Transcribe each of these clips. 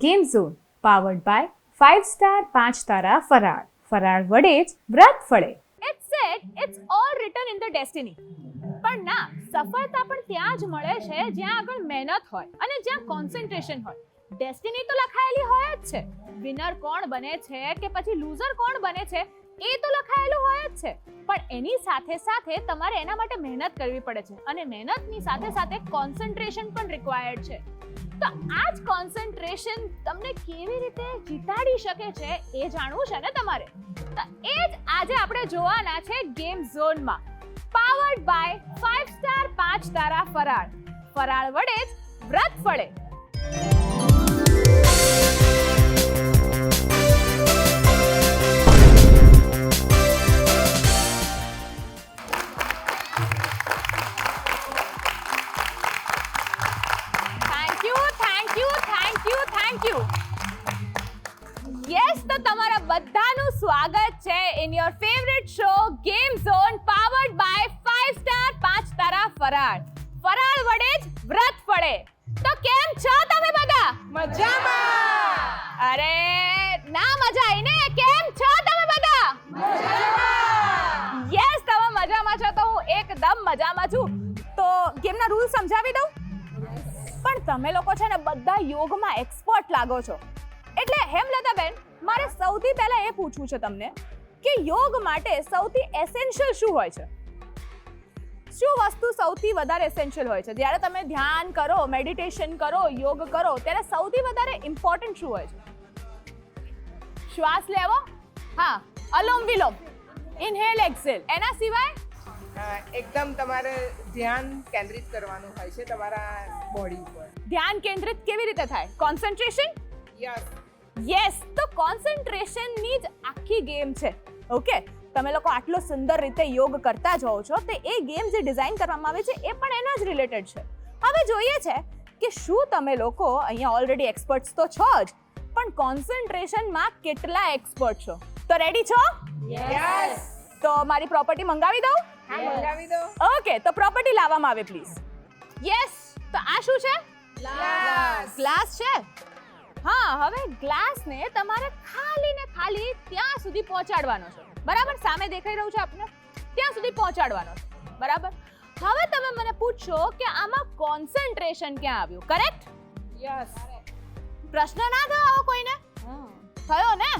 Game zone powered by 5 star 5 તારા ફરાળ. ફરાળ વડે જ વ્રત ફળે. It's said it's all written in the destiny. પણ ના, સફળતા પણ ત્યાં જ મળે છે જ્યાં આગળ મહેનત હોય અને જ્યાં કોન્સન્ટ્રેશન હોય. ડેસ્ટિની તો લખાયેલી હોય જ છે. વિનર કોણ બને છે કે પછી લૂઝર કોણ બને છે એ તો લખાયેલું હોય જ છે. પણ એની સાથે સાથે તમારે એના માટે મહેનત કરવી પડે છે અને મહેનતની સાથે સાથે કોન્સન્ટ્રેશન પણ રિક્વાયર્ડ છે. તો આ જ કોન્સન્ટ્રેશન તમને કેવી રીતે જીતાડી શકે છે એ જાણવું છે ને તમારે. તો એ જ આજે આપણે જોવાના છે ગેમ ઝોનમાં. પાવર્ડ બાય 5 સ્ટાર 5 તારા ફરાળ. ફરાળ વડે જ વ્રત ફળે. યસ, તો તમારા બધાનું સ્વાગત છે in your favourite show game zone powered by 5 star 5 તારા ફરાળ. ફરાળ વડે જ વ્રત ફળે. તો કેમ છો તમે બધા? મજામાં. અરે ના મજા આવી ને? કેમ છો તમે બધા? મજામાં. યસ, તમે મજામાં છો તો હું એકદમ મજામાં છું. તો ગેમના રૂલ સમજાવી દઉં. પણ તમે લોકો છે ને બધા યોગમાં એક્સપર્ટ લાગો છો. એટલે હેમલતાબેન, મારે સૌથી પહેલા એ પૂછવું છે તમને કે યોગ માટે સૌથી એસેન્શિયલ શું હોય છે? શું વસ્તુ સૌથી વધારે એસેન્શિયલ હોય છે? જ્યારે તમે ધ્યાન કરો, મેડિટેશન કરો, યોગ કરો ત્યારે સૌથી વધારે ઇમ્પોર્ટન્ટ શું હોય છે? શ્વાસ લેવો, હા, અલોમ વિલોમ, ઇનહેલ એક્સહેલ. એના સિવાય એકદમ તમારે ધ્યાન કેન્દ્રિત કરવાનું હોય છે તમારા બોડી ઉપર. ધ્યાન કેન્દ્રિત કેવી રીતે થાય? કોન્સન્ટ્રેશન. યસ, તો કોન્સન્ટ્રેશનની જ આખી ગેમ છે. ઓકે, તમે લોકો આટલો સુંદર રીતે યોગ કરતા જ હોવ છો તો એ ગેમ જે ડિઝાઇન કરવામાં આવે છે એ પણ એના જ રિલેટેડ છે. હવે જોઈએ છે કે શું તમે લોકો અહીંયા ઓલરેડી એક્સપર્ટ્સ તો છો જ, પણ કોન્સન્ટ્રેશનમાં કેટલા એક્સપર્ટ છો? તો રેડી છો? યસ. તો મારી પ્રોપર્ટી મંગાવી દઉં? હા, મંગાવી દો. ઓકે, તો પ્રોપર્ટી લાવવામાં આવે પ્લીઝ. યસ, તો આ શું છે? ગ્લાસ. ગ્લાસ છે. હા, હવે ગ્લાસને તમારે ખાલી ને ખાલી ત્યાં સુધી પહોંચાડવાનો છે. બરાબર, સામે દેખાઈ રહ્યું છે આપને, ત્યાં સુધી પહોંચાડવાનો છે. બરાબર. હવે તમે મને પૂછશો કે આમાં કોન્સન્ટ્રેશન ક્યાં આવ્યું? કરેક્ટ? યસ. પ્રશ્ન ના થયો આવો કોઈને? થયો ને?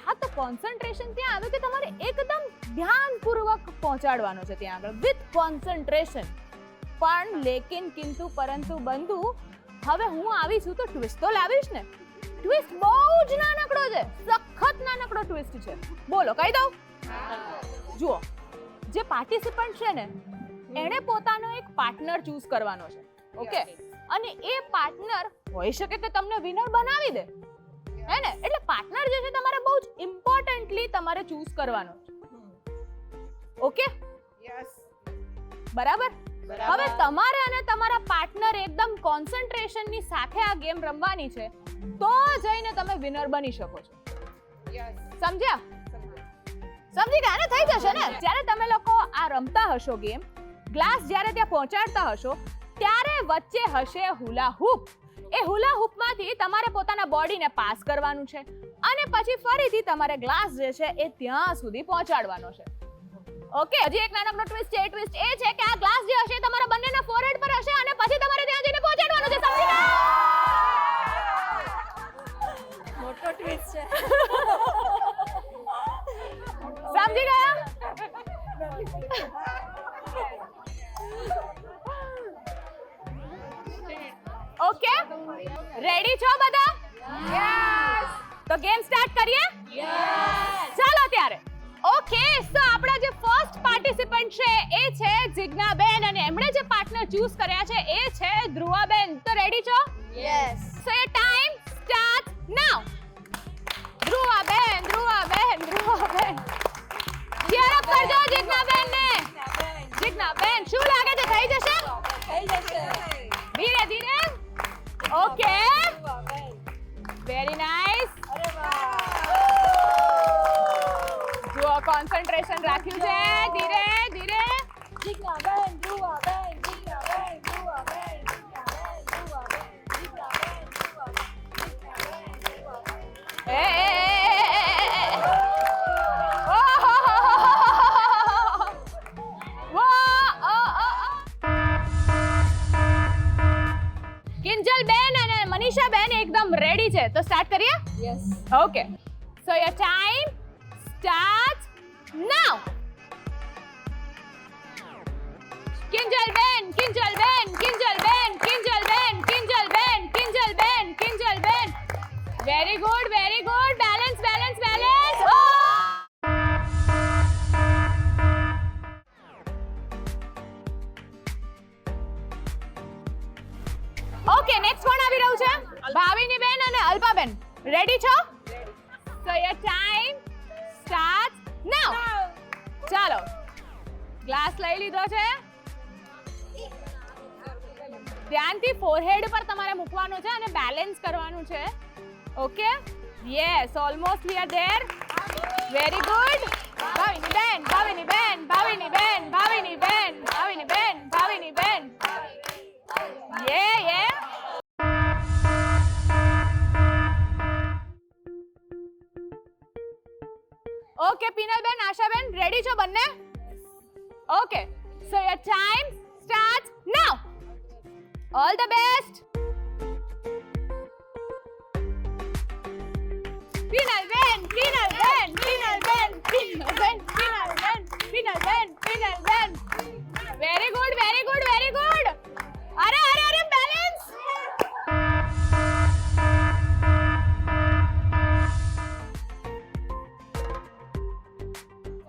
હા, તો કોન્સન્ટ્રેશન ત્યાં આવ્યું કે તમારે એકદમ ધ્યાનપૂર્વક પહોંચાડવાનો છે ત્યાં આગળ વિથ કોન્સન્ટ્રેશન. પણ લેકિન કિંતુ પરંતુ બંધુ, હવે હું આવી છું તો ટ્વિસ્ટ તો લાવીશ ને. ટ્વિસ્ટ બહુ જ નાનકડો છે, સખત નાનકડો ટ્વિસ્ટ છે. બોલો, કહી દઉં? જુઓ, જે પાર્ટિસિપન્ટ છે ને એણે પોતાનો એક પાર્ટનર ચૂઝ કરવાનો છે. ઓકે, અને એ પાર્ટનર હોઈ શકે કે તમને વિનર બનાવી દે, હે ને? એટલે પાર્ટનર જે છે તમારે બહુ જ ઇમ્પોર્ટન્ટલી તમારે ચૂઝ કરવાનો છે. ઓકે? યસ. બરાબર. હવે તમારે અને તમારા પાર્ટનર એકદમ કોન્સન્ટ્રેશનની સાથે આ ગેમ રમવાની છે તો જઈને તમે વિનર બની શકો છો. યસ. સમજ્યા? સમજી ગયા ને? થઈ જશે ને? જ્યારે તમે લોકો આ રમતા હશો ગેમ, ગ્લાસ જ્યારે ત્યાં પહોંચાડતા હશો ત્યારે વચ્ચે હશે હુલા હૂપ. એ હુલા હૂપમાંથી તમારે પોતાના બોડીને પાસ કરવાનું છે અને પછી ફરીથી તમારે ગ્લાસ જે છે એ ત્યાં સુધી પહોંચાડવાનો છે. ઓકે, હજી એક નાનકડો ટ્વિસ્ટ છે. ટ્વિસ્ટ એ છે કે આ ગ્લાસ જે હશે તમારા બંનેના ફોરહેડ પર હશે અને પછી તમારે ત્યાં જઈને પહોંચાડવાનો છે. સમજી ગયા? મોટો ટ્વિસ્ટ છે. સમજી ગયા? ઓકે, રેડી છો બધા? યસ. તો ગેમ સ્ટાર્ટ કરીએ? યસ. ચાલો ત્યારે. ઓકે, સો આપણા જે ફર્સ્ટ પાર્ટિસિપન્ટ છે એ છે જિજ્ઞાબેન અને એમણે જે પાર્ટનર ચૂઝ કર્યા છે એ છે ધ્રુવાબેન. તો રેડી છો? Yes. So your time start now. ધ્રુવાબેન. ચીયર અપ કરજો જિજ્ઞાબેનને. જિજ્ઞાબેન, શું લાગે છે થઈ જશે? થઈ જશે. ધીરે ધીરે. Okay, very nice. અરે વાહ. જુઓ, કોન્સન્ટ્રેશન રાખ્યું છે. ધીરે ધીરે. જિજ્ઞાબેન, ધ્રુવાબેન, જિજ્ઞાબેન, ધ્રુવાબેન, જિજ્ઞાબેન, ધ્રુવાબેન, જિજ્ઞાબેન, ધ્રુવાબેન. આયશા બેન એકદમ રેડી છે તો સ્ટાર્ટ કરીએ yes okay so your time start now Kinjal ben very good balance okay next કોણ આવી રહ્યું છે ભાવિની બેન અને અલ્પા બેન રેડી છો સો યોર ટાઈમ સ્ટાર્ટ નાઉ ચાલો ગ્લાસ લઈ લીધો છે ધ્યાનથી ફોરહેડ પર તમારે મૂકવાનું છે અને બેલેન્સ કરવાનું છે okay yes almost we are there very good Bhavini ben યે ઓકે પિનલ બેન આશા બેન રેડી છો બંને okay so your time start now all the best Pinal ben very good અરે બેલેન્સ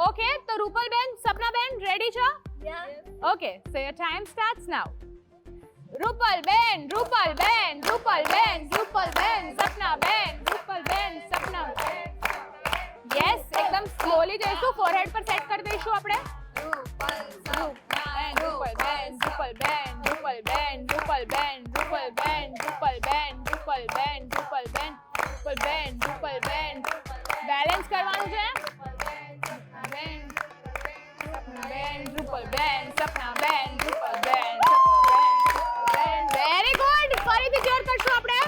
ઓકે તો રૂપલ બેન સપના બેન રેડી છો okay so your time starts now Rupal ben Sapna બેન yes એકદમ સ્લોલી જઈશું ફોરહેડ પર સેટ કરી દઈશું આપણે રૂપલ બેન બેલેન્સ કરવાનું છે સપના બેન વેરી ગુડ ફરીથી જોર કરશું આપણે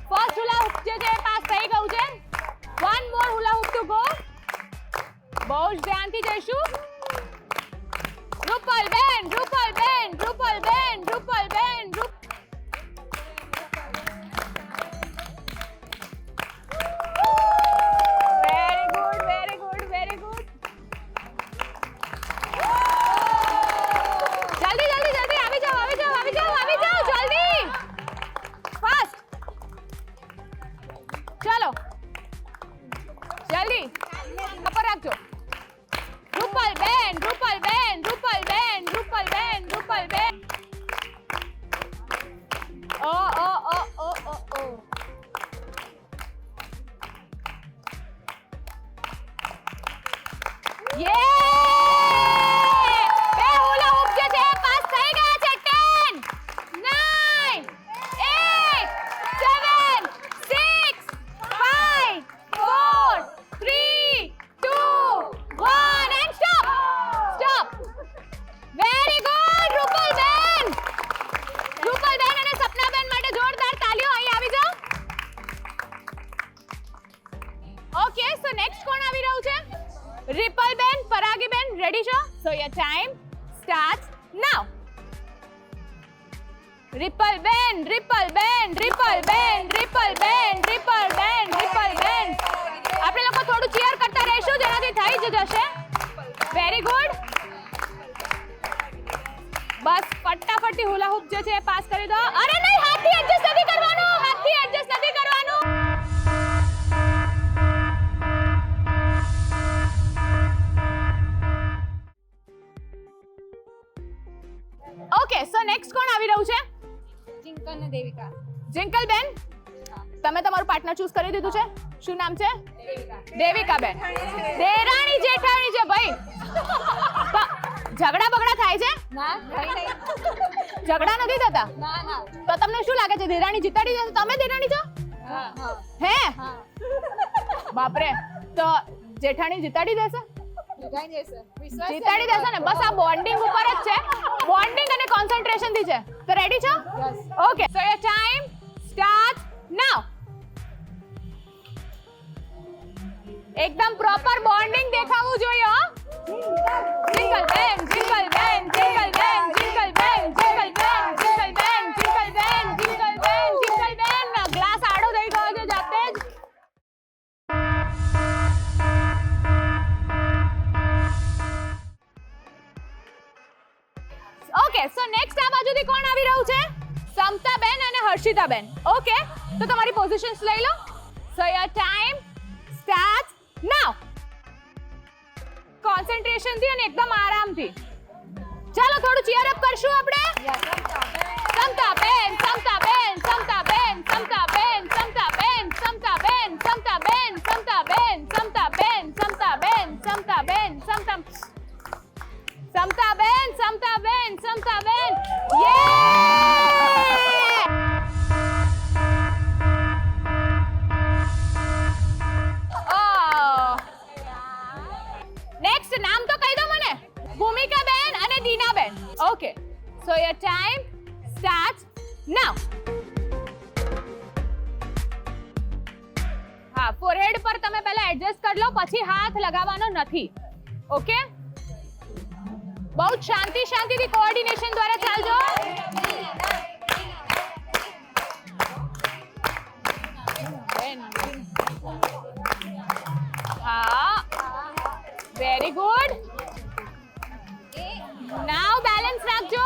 ફર્સ્ટ હુલા હુપ જે છે પાસ થઈ ગયું છે one more hula hoop to go બહુ જ ધ્યાનથી જઈશું રૂપલ બેન વેરી ગુડ જલ્દી આવી જાઓ જલ્દી ફાસ્ટ ચલો જલ્દી ઉપર રાખજો રૂપલ બેન ઓ યે બે હુલા હુપ જે છે પાસ થઈ ગયા છે 10 9 8 7 6 5 4 3 2 1 and stop very good Rupal બેન અને સપના બેન માટે જોરદાર તાળીઓ અહીં આવી જાઓ ઓકે સો નેક્સ્ટ કોણ આવી રહ્યું છે રિપલ બેન પરાગી બેન રેડી છો સો your time starts now ripple બેન આપણે લોકો થોડું ચીયર કરતા રહેશું જેનાથી થઈ જ જશે વેરી ગુડ બસ ફટાફટી હુલા હુપ જે છે પાસ કરી દો અરે નહીં હાથથી એડજસ્ટ નથી કરવાનું ઓકે સો નેક્સ્ટ કોણ આવી રહ્યું છે જિંકલ ને દેવિકા જિંકલ બેન તમે તમારું પાર્ટનર ચૂઝ કરી દીધું છે શું નામ છે દેવિકા બેન દેરાણી જેઠાણી છે ભાઈ ઝઘડા બગડા થાય છે ના કઈ નહીં ઝઘડા નથી થતા ના તો તમને શું લાગે છે દેરાણી જીતાડી જશે તમે દેરાણી છો હા હે બાપરે તો જેઠાણી જીતાડી દેશે જીતાડી દેશે ને બસ આ બોન્ડિંગ ઉપર જ છે બોન્ડિંગ અને કોન્સન્ટ્રેશન થી છે તો રેડી છો okay so your time start now એકદમ પ્રોપર બોન્ડિંગ દેખાવું જોઈએ હો જિંગલ બેન દીક્ષિતાબેન. ઓકે, તો તમારી પોઝિશન્સ લઈ લો. So your time start now. Concentration થી અને એકદમ આરામથી. ચાલો થોડું ચીયર અપ કરશું આપણે. સમતાબેન, સમતાબેન, સમતાબેન, સમતાબેન, સમતાબેન, સમતાબેન, સમતાબેન, સમતાબેન, સમતાબેન, સમતાબેન, સમતાબેન, સમતાબેન, સમતાબેન, સમતાબેન. નેક્સ્ટ નામ તો કહી દો મને. ભૂમિકાબેન અને દીનાબેન. Okay, so your time start now. હા, ફોરહેડ પર તમે પહેલા એડજસ્ટ કરી લો, પછી હાથ લગાવવાનો નથી. ઓકે, બહુ શાંતિથી કોઓર્ડિનેશન દ્વારા ચાલજો. હા, વેરી ગુડ. નાઉ બેલેન્સ રાખજો.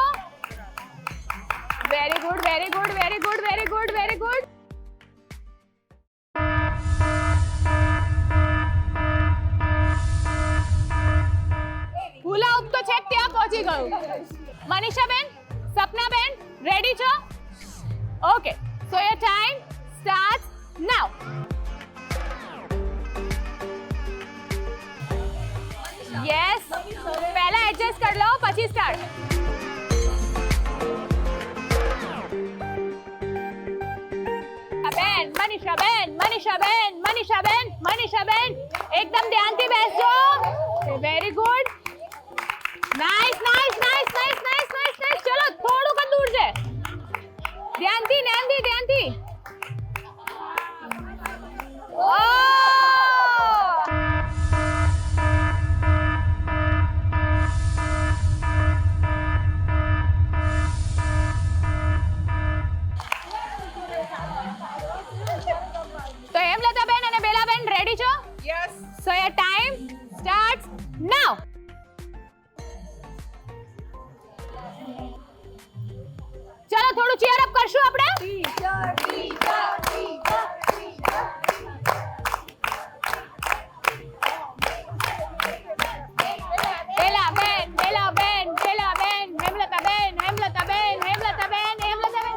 Very good, very good, very good, very good, very good. Hula hoop તો છેક ત્યાં પહોંચી ગયું. મનીષાબેન, સપનાબેન, રેડી છો? Okay, so your time start now. Yes, પહેલા એડજસ્ટ કરી લો, પછી સ્ટાર્ટ. બેન, મનીષાબેન, મનીષાબેન, મનીષાબેન, મનીષાબેન, એકદમ ધ્યાનથી બેસજો. Very good. Nice, nice, nice, nice, nice, nice, nice. ચલો થોડુંક જ દૂર છે. ધ્યાનથી, ધ્યાનથી, ધ્યાનથી. તો હેમલતાબેન અને બેલાબેન રેડી છો? Yes. So your time starts now. ચાલો થોડું ચીયર અપ કરશું આપણે. બેલાબેન, બેલાબેન, બેલાબેન, હેમલતાબેન, હેમલતાબેન, હેમલતાબેન, હેમલતાબેન.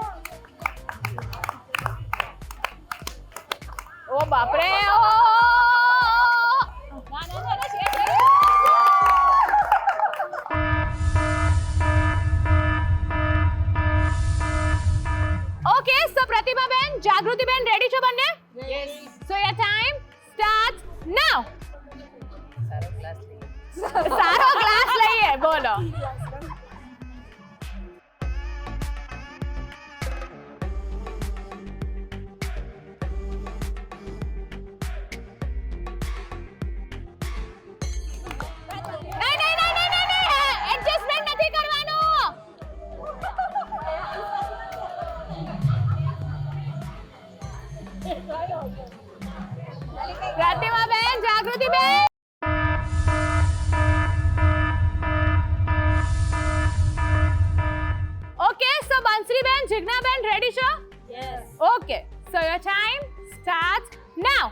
ઓ બાપ રે. ઓકે, સો પ્રતિભાબેન, જાગૃતિબેન રેડી છો બંને? Yes. So your time start now. સારો ક્લાસ લઈએ. બોલો. નહીં, નહીં, નહીં, નહીં, નહીં, એડજસ્ટમેન્ટ નથી કરવાનું. પ્રતિમાબેન, જાગૃતિબેન. ઓકે, સો બંસરીબેન, જિજ્ઞાબેન રેડી છો? Yes. Okay, so your time start now.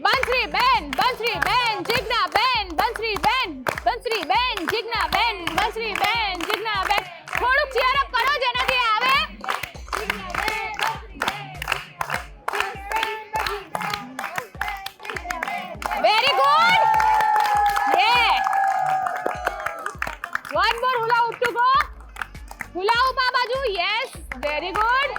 બંસરીબેન, બંસરીબેન, જિજ્ઞાબેન, બંસરીબેન, બંસરીબેન, જિજ્ઞાબેન, બંસરીબેન, જિજ્ઞાબેન. થોડુંક ચીયર અપ કરો જેનાથી આવે. Very good. યે. One more hula hoop to go. Hula hoop આ બાજુ. Yes, very good.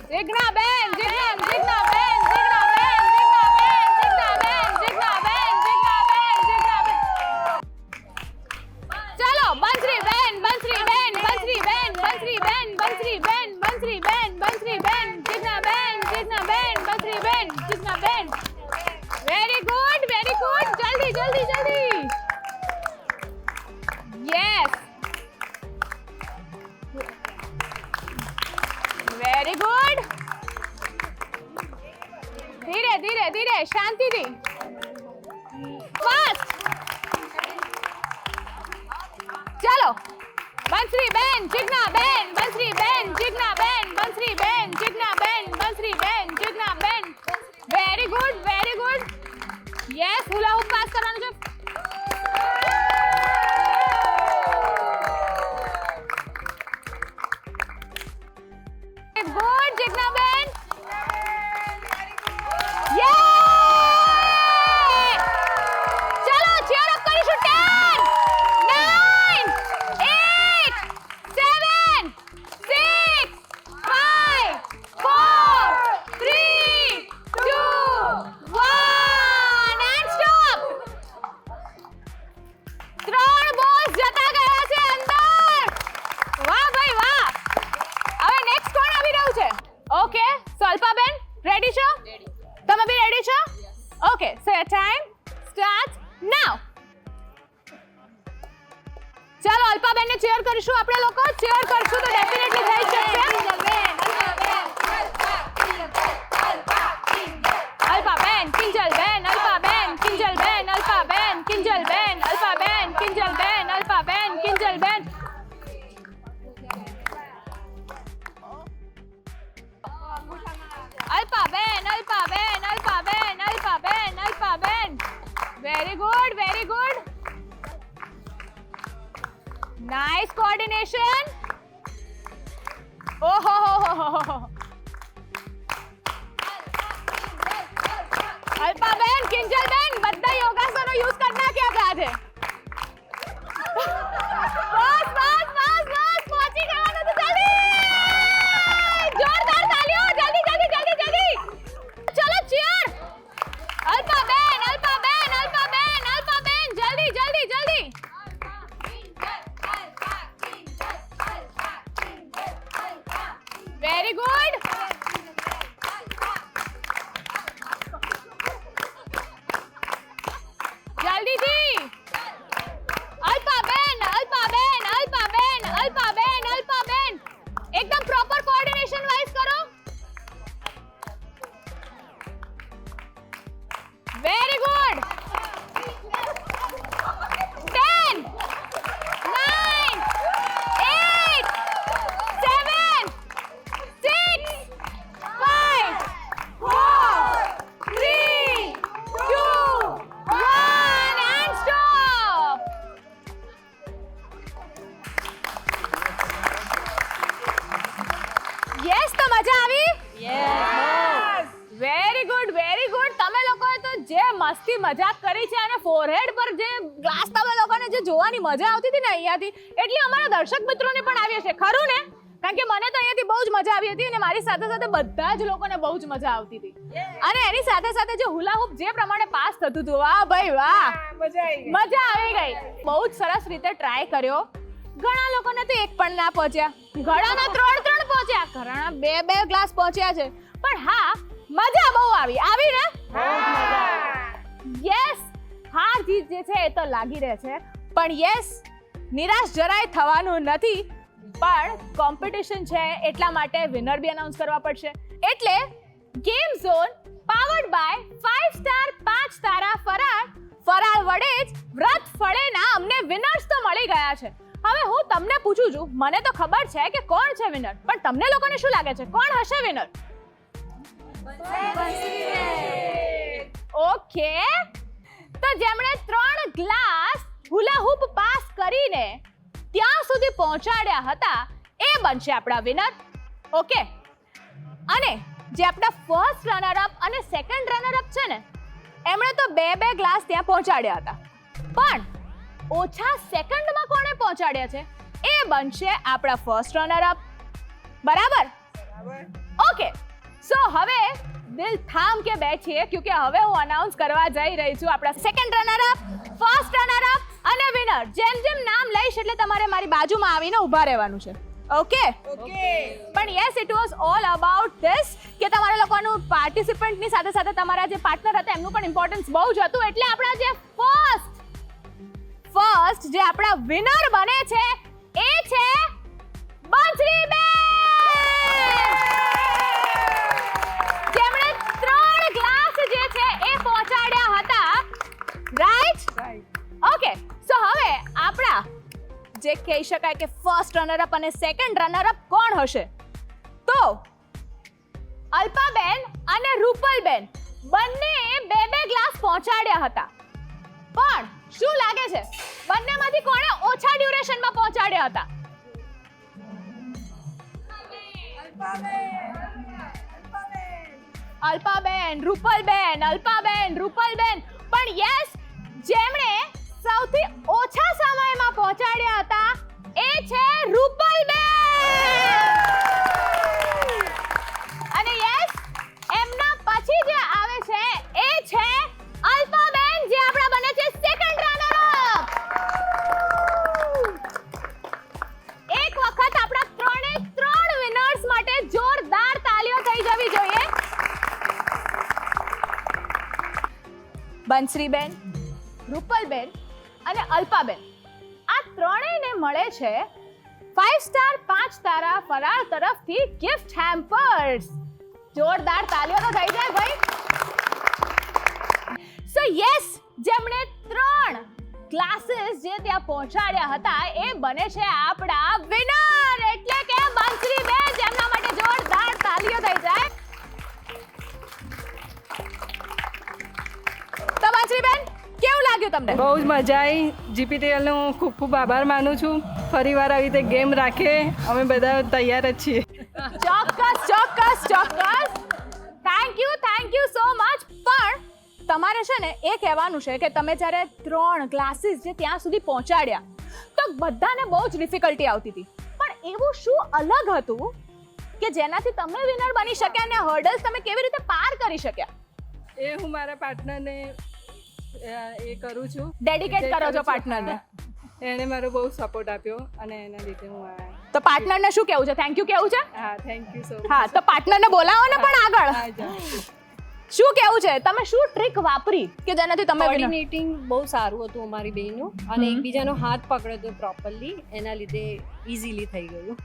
જિજ્ઞાબેન, જિજ્ઞાબેન, જિજ્ઞાબેન, જિજ્ઞાબેન, જિજ્ઞાબેન, જિજ્ઞાબેન, જિજ્ઞાબેન, જિજ્ઞાબેન. ચલો બંસરીબેન, બંસરીબેન, બંસરીબેન, બંસરીબેન, બંસરીબેન, બંસરીબેન, બંસરીબેન, જિજ્ઞાબેન, જિજ્ઞાબેન, બંસરીબેન, જિજ્ઞાબેન. Very good, very good. જલ્દી, જલ્દી, જલ્દી. Yes, very good. ધીરે ધીરે ધીરે, શાંતિથી. ફાસ્ટ. ચલો બંસરીબેન, જિજ્ઞાબેન, બંસરીબેન, જિજ્ઞાબેન, બંસરીબેન, જિજ્ઞાબેન, બંસરીબેન, જિજ્ઞાબેન. Very good, very good. Yes, hula hoop pass કરવાનું છે. ગુડ જિજ્ઞાબેન. યે! ચલો ચીયર અપ કરીશું. 10 9 8 7 6 5 4 3 2 1 એન્ડ સ્ટોપ. 3 બોલ્સ જતા ગયા છે અંદર. વાહ ભાઈ વાહ. હવે નેક્સ્ટ કોણ આવી રહ્યું છે? ઓકે, સો અલ્પાબેન રેડી છો? તમે બી રેડી છો? ઓકે, સો ટાઈમ સ્ટાર્ટ નાઉ. ચાલો અલ્પાબેન ને ચીયર કરીશું. આપણે લોકો ચીયર કરશું તો ડેફિનેટલી થઈ શકશે. અલ્પાબેન, કિંજલબેન, અલ્પાબેન, કિંજલબેન, અલ્પાબેન, કિંજલબેન, અલ્પાબેન, કિંજલબેન, અલ્પાબેન, કિંજલબેન. અલ્પાબેન, અલ્પાબેન, અલ્પાબેન, અલ્પાબેન, અલ્પાબેન. Very good, very good. Nice coordination. ઓહો હો હો હો. અલ્પાબેન, કિંજલબેન બધા યોગાસનો યુઝ કરના કે આપણે આજે. બસ બસ બસ બસ પહોંચી ગયાનો તો જલ્દી. જોરદાર તાલીઓ. જલ્દી જલ્દી જલ્દી જલ્દી. ચલો ચીયર. અલ્પાબેન, અલ્પાબેન, અલ્પાબેન, અલ્પાબેન જલ્દી જલ્દી જલ્દી. Very good. જલ્દીથી. અલ્પાબેન, અલ્પાબેન, અલ્પાબેન, અલ્પાબેન, અલ્પાબેન. એકદમ પ્રોપર કોઓર્ડિનેશન વાઇઝ કરો. Very good. 10 9 8 7 6 5 4 3 2 1 and stop. Yes, તો મજા આવી? Yes. Very good, very good. તમે લોકોએ તો જે મસ્તી મજાક કરી છે અને ફોરહેડ પર જે ગ્લાસ તમે લોકોને જે જોવાની મજા આવતી હતી ને અહીંયાથી, એટલી અમારા દર્શક મિત્રોને પણ આવી હશે. ખરું ને? કારણ કે મને તો અહીંયાથી બહુ જ મજા આવી હતી અને મારી સાથે સાથે બધા જ લોકોને બહુ જ મજા આવતી હતી. અને એની સાથે સાથે જે હુલા હૂપ જે પ્રમાણે પાસ થતું હતું, વાહ ભાઈ વાહ, મજા આવી ગઈ. મજા આવી ગઈ. બહુ જ સરસ રીતે ટ્રાય કર્યો. ઘણા લોકોને તો એક પણ ના પહોંચ્યા, ઘણાના 3 પહોંચ્યા, ઘણાના 2 ગ્લાસ પહોંચ્યા છે. પણ હા, મજા બહુ આવી. આવી ને? યસ, હાર જીત જે છે એ તો લાગી રહે છે, પણ યસ, નિરાશ જરાય થવાનું નથી. પણ કોમ્પિટિશન છે એટલા માટે વિનર બી અનાઉન્સ કરવા પડશે. એટલે game zone powered by 5 star 5 તારા ફરાળ. ફરાળ વડે જ વ્રત ફળેના અમને વિનર્સ તો મળી ગયા છે. હવે હું તમને પૂછું છું, મને તો ખબર છે કે કોણ છે વિનર, પણ તમને લોકોને શું લાગે છે કોણ હશે વિનર? ઓકે, તો જેમણે 3 ગ્લાસ હુલા હૂપ પાસ કરીને ત્યાં સુધી પહોંચાડ્યા હતા એ બનશે આપણા વિનર. ઓકે, અને જે આપણા ફર્સ્ટ રનર અપ અને સેકન્ડ રનર અપ છે ને, એમણે તો 2 ગ્લાસ ત્યાં પહોંચાડ્યા હતા, પણ ઓછા સેકન્ડમાં કોણે પહોંચાડ્યા છે એ બનશે આપણા ફર્સ્ટ રનર અપ. બરાબર? ઓકે, સો હવે દિલ થામ કે બેઠીએ, ક્યોંકि હવે હું અનાઉન્સ કરવા જઈ રહી છું આપણા second runner up, first runner up અને વિનર. જેમ જેમ નામ લઈશ એટલે તમારે મારી બાજુમાં આવીને ઊભા રહેવાનું છે. ઓકે? પણ yes, it was all about this કે તમારા લોકોનું પાર્ટિસિપન્ટની સાથે સાથે તમારા જે પાર્ટનર હતા એમનું પણ ઇમ્પોર્ટન્સ બહુ જ હતું. એટલે આપણા જે ફર્સ્ટ જે આપણા વિનર બને છે એ છે બંસરીબેન, જેમણે 3 ગ્લાસ જે છે એ પહોંચાડ્યા હતા. રાઈટ? ઓકે, સો હવે આપણા જે કહી શકાય કે ફર્સ્ટ રનર અપ અને સેકન્ડ રનર અપ કોણ હશે? તો અલ્પાબેન અને રૂપલબેન બંને બે ગ્લાસ પહોંચાડ્યા હતા, પણ શું લાગે છે બંનેમાંથી કોણે ઓછા ડ્યુરેશનમાં પહોંચાડ્યા હતા? અલ્પાબેન, રૂપલબેન, પણ યસ, જેમણે સૌથી ઓછા સમયમાં પહોંચાડ્યા હતા એ છે રૂપલબેન. અને યસ, એમના પછી જે આવે છે એ છે અલ્પાબેન, જે આપણા બને છે સેકન્ડ રનર અપ. એક વખત આપણા ત્રણ વિનર્સ માટે જોરદાર તાળીઓ થઈ જવી જોઈએ. બંસરીબેન, રૂપલબેન અને અલ્પાબેન, આ ત્રણેયને મળે છે 5 સ્ટાર 5 તારા ફરાળ તરફથી ગિફ્ટ હેમ્પર્સ. જોરદાર તાળીઓ તો થઈ જાય ભાઈ. સો યસ, જેમણે 3 ક્લાસીસ જે ત્યાં પહોંચાડ્યા હતા એ બને છે આપણા વિનર, એટલે કે બંસરીબેન, જેમના માટે જોરદાર તાળીઓ થઈ જાય. તો બંસરીબેન, કેવું લાગ્યું તમને? બહુ જ મજા આવી. જીપીટીએલનો હું ખૂબ ખૂબ આભાર માનું છું. ફરીવાર આવી રીતે ગેમ રાખે, અમે બધા તૈયાર જ છીએ. ચોક્કસ. Thank you so much. પણ તમારે છે ને એ કહેવાનું છે કે તમે જ્યારે 3 ક્લાસીસ જે ત્યાં સુધી પહોંચાડ્યા તો બધાને બહુ જ ડિફિકલ્ટી આવતી હતી, પણ એવું શું અલગ હતું કે જેનાથી તમે વિનર બની શક્યા અને હર્ડલ્સ તમે કેવી રીતે પાર કરી શક્યા? એ હું મારા પાર્ટનરને એ કરું છું, ડેડિકેટ કરો છો પાર્ટનરને. એણે મારો બહુ સપોર્ટ આપ્યો અને એના લીધે હું આ. તો પાર્ટનરને શું કહેવું છે? થેન્ક યુ કહેવું છે? હા, થેન્ક યુ સો મચ. હા, તો પાર્ટનરને બોલાવો ને પણ આગળ. શું કહેવું છે? તમે શું ટ્રીક વાપરી કે જેનાથી તમે winner? કોર્ડિનેટિંગ બહુ સારું હતું અમારી બેયનું, અને એકબીજાનો હાથ પકડ્યો હતો પ્રોપરલી, એના લીધે ઇઝીલી થઈ ગયું.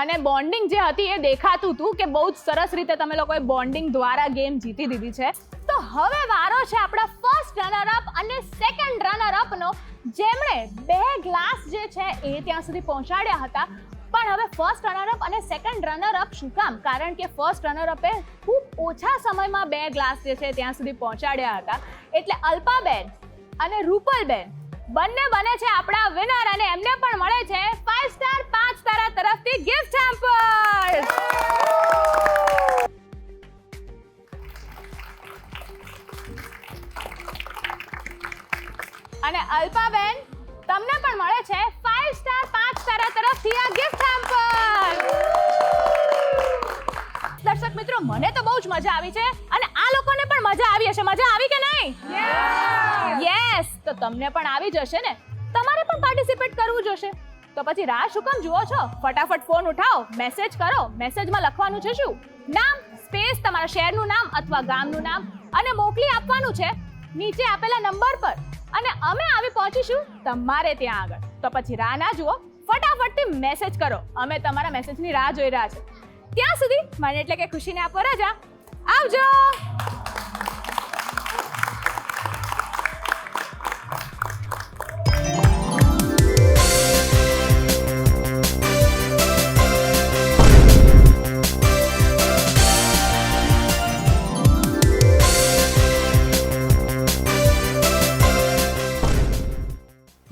અને બોન્ડિંગ જે હતી એ દેખાતું હતું કે બહુ જ સરસ રીતે તમે લોકોએ બોન્ડિંગ દ્વારા ગેમ જીતી દીધી છે. તો હવે વારો છે આપણા ફર્સ્ટ રનર અપ અને સેકન્ડ રનર અપનો, જેમણે 2 ગ્લાસ જે છે એ ત્યાં સુધી પહોંચાડ્યા હતા. પણ હવે ફર્સ્ટ રનર અપ અને સેકન્ડ રનર અપ શું કામ? કારણ કે ફર્સ્ટ રનર અપે ખૂબ ઓછા સમયમાં 2 ગ્લાસ જે છે ત્યાં સુધી પહોંચાડ્યા હતા. એટલે અલ્પાબેન અને રૂપલબેન બંને બને છે આપણા વિનર, અને એમને પણ મળે છે 5 સ્ટાર 5 તારા તરફથી ગિફ્ટ હેમ્પર્સ. અને અલ્પાબેન, તમને પણ મળે છે 5 સ્ટાર 5 તારા તરફથી આ ગિફ્ટ હેમ્પર. દર્શક મિત્રો, મને તો બહુ જ મજા આવી છે અને આ લોકોને પણ મજા આવી હશે. મજા આવી કે નહીં? યસ. તો તમને પણ આવી જશે ને, તમારે પણ પાર્ટિસિપેટ કરવું જોશે. તો પછી રાહ શું કામ જુઓ છો? ફટાફટ ફોન ઉઠાવો, મેસેજ કરો. મેસેજમાં લખવાનું છે શું? નામ, સ્પેસ, તમારા શહેરનું નામ અથવા ગામનું નામ, અને મોકલી આપવાનું છે નીચે આપેલા નંબર પર, અને અમે આવી પહોંચીશું તમારે ત્યાં આગળ. તો પછી રાહ ના જુઓ, ફટાફટથી મેસેજ કરો. અમે તમારા મેસેજની રાહ જોઈ રહ્યા છે. ત્યાં સુધી મને એટલે કે ખુશીને આપો રજા. આવજો.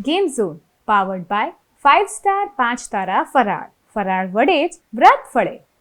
Game zone powered by 5 star 5 તારા ફરાળ. ફરાળ વડે જ વ્રત ફળે.